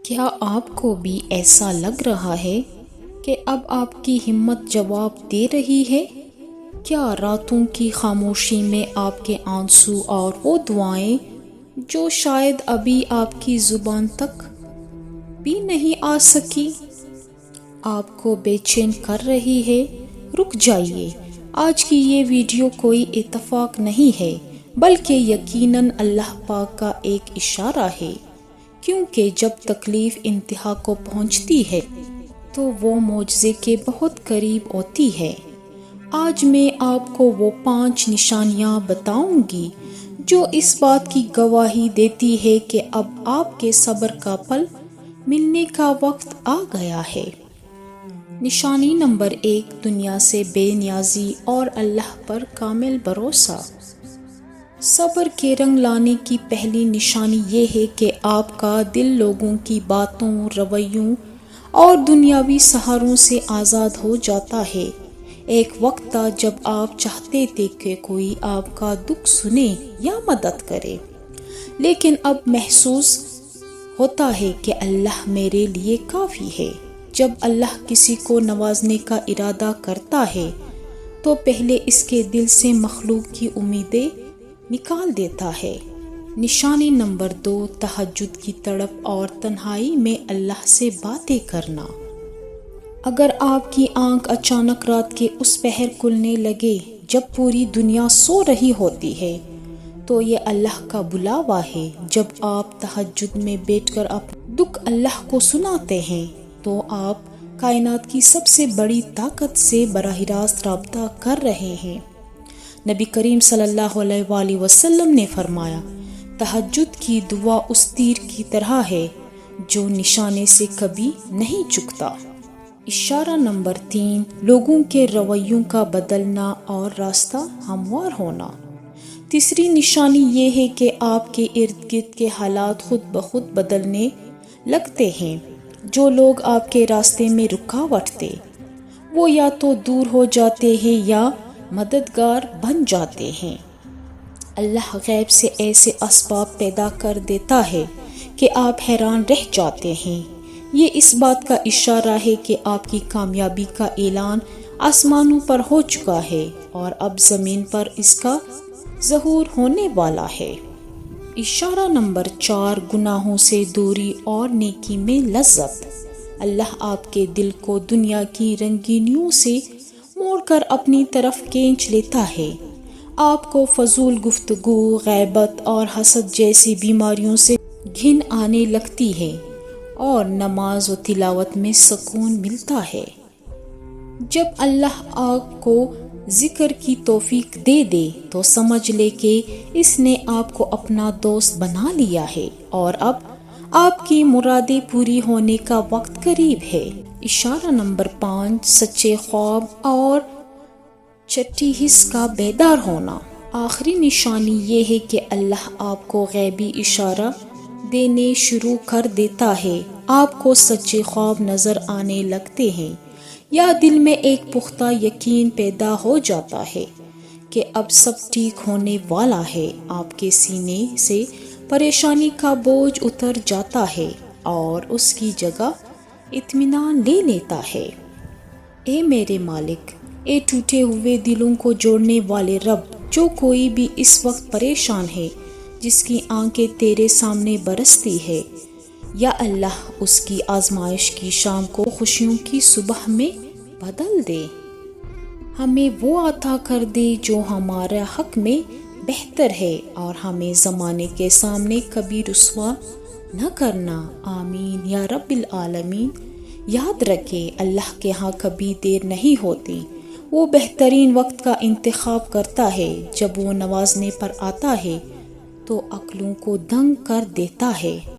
کیا آپ کو بھی ایسا لگ رہا ہے کہ اب آپ کی ہمت جواب دے رہی ہے؟ کیا راتوں کی خاموشی میں آپ کے آنسو اور وہ دعائیں جو شاید ابھی آپ کی زبان تک بھی نہیں آ سکی آپ کو بے چین کر رہی ہے؟ رک جائیے، آج کی یہ ویڈیو کوئی اتفاق نہیں ہے بلکہ یقیناً اللہ پاک کا ایک اشارہ ہے، کیونکہ جب تکلیف انتہا کو پہنچتی ہے تو وہ معجزے کے بہت قریب ہوتی ہے۔ آج میں آپ کو وہ 5 نشانیاں بتاؤں گی جو اس بات کی گواہی دیتی ہے کہ اب آپ کے صبر کا پھل ملنے کا وقت آ گیا ہے۔ نشانی نمبر 1، دنیا سے بے نیازی اور اللہ پر کامل بھروسہ۔ صبر کے رنگ لانے کی پہلی نشانی یہ ہے کہ آپ کا دل لوگوں کی باتوں، رویوں اور دنیاوی سہاروں سے آزاد ہو جاتا ہے۔ ایک وقت تھا جب آپ چاہتے تھے کہ کوئی آپ کا دکھ سنے یا مدد کرے، لیکن اب محسوس ہوتا ہے کہ اللہ میرے لیے کافی ہے۔ جب اللہ کسی کو نوازنے کا ارادہ کرتا ہے تو پہلے اس کے دل سے مخلوق کی امیدیں نکال دیتا ہے۔ نشانی نمبر 2، تہجد کی تڑپ اور تنہائی میں اللہ سے باتیں کرنا۔ اگر آپ کی آنکھ اچانک رات کے اس پہر کھلنے لگے جب پوری دنیا سو رہی ہوتی ہے تو یہ اللہ کا بلاوا ہے۔ جب آپ تہجد میں بیٹھ کر اپنا دکھ اللہ کو سناتے ہیں تو آپ کائنات کی سب سے بڑی طاقت سے براہ راست رابطہ کر رہے ہیں۔ نبی کریم صلی اللہ علیہ وآلہ وسلم نے فرمایا، تہجد کی دعا اس تیر کی طرح ہے جو نشانے سے کبھی نہیں چکتا۔ اشارہ نمبر 3، لوگوں کے رویوں کا بدلنا اور راستہ ہموار ہونا۔ تیسری نشانی یہ ہے کہ آپ کے ارد گرد کے حالات خود بخود بدلنے لگتے ہیں۔ جو لوگ آپ کے راستے میں رکاوٹ تھے وہ یا تو دور ہو جاتے ہیں یا مددگار بن جاتے ہیں۔ اللہ غیب سے ایسے اسباب پیدا کر دیتا ہے کہ آپ حیران رہ جاتے ہیں۔ یہ اس بات کا اشارہ ہے کہ آپ کی کامیابی کا اعلان آسمانوں پر ہو چکا ہے اور اب زمین پر اس کا ظہور ہونے والا ہے۔ اشارہ نمبر 4، گناہوں سے دوری اور نیکی میں لذت۔ اللہ آپ کے دل کو دنیا کی رنگینیوں سے موڑ کر اپنی طرف کھینچ لیتا ہے۔ آپ کو فضول گفتگو، غیبت اور حسد جیسی بیماریوں سے گھن آنے لگتی ہے اور نماز و تلاوت میں سکون ملتا ہے۔ جب اللہ آپ کو ذکر کی توفیق دے دے تو سمجھ لے کہ اس نے آپ کو اپنا دوست بنا لیا ہے اور اب آپ کی مرادیں پوری ہونے کا وقت قریب ہے۔ اشارہ نمبر 5، سچے خواب اور چھٹی حس کا بیدار ہونا۔ آخری نشانی یہ ہے کہ اللہ آپ کو غیبی اشارہ دینے شروع کر دیتا ہے۔ آپ کو سچے خواب نظر آنے لگتے ہیں یا دل میں ایک پختہ یقین پیدا ہو جاتا ہے کہ اب سب ٹھیک ہونے والا ہے۔ آپ کے سینے سے پریشانی کا بوجھ اتر جاتا ہے اور اس کی جگہ اطمینان لے لیتا ہے۔ اے میرے مالک، اے ٹوٹے ہوئے دلوں کو جوڑنے والے رب، جو کوئی بھی اس وقت پریشان ہے، جس کی آنکھیں تیرے سامنے برستی ہے، یا اللہ اس کی آزمائش کی شام کو خوشیوں کی صبح میں بدل دے۔ ہمیں وہ عطا کر دے جو ہمارا حق میں بہتر ہے اور ہمیں زمانے کے سامنے کبھی رسوا نہ کرنا۔ آمین یا رب العالمین۔ یاد رکھے، اللہ کے ہاں کبھی دیر نہیں ہوتی۔ وہ بہترین وقت کا انتخاب کرتا ہے۔ جب وہ نوازنے پر آتا ہے تو عقلوں کو دنگ کر دیتا ہے۔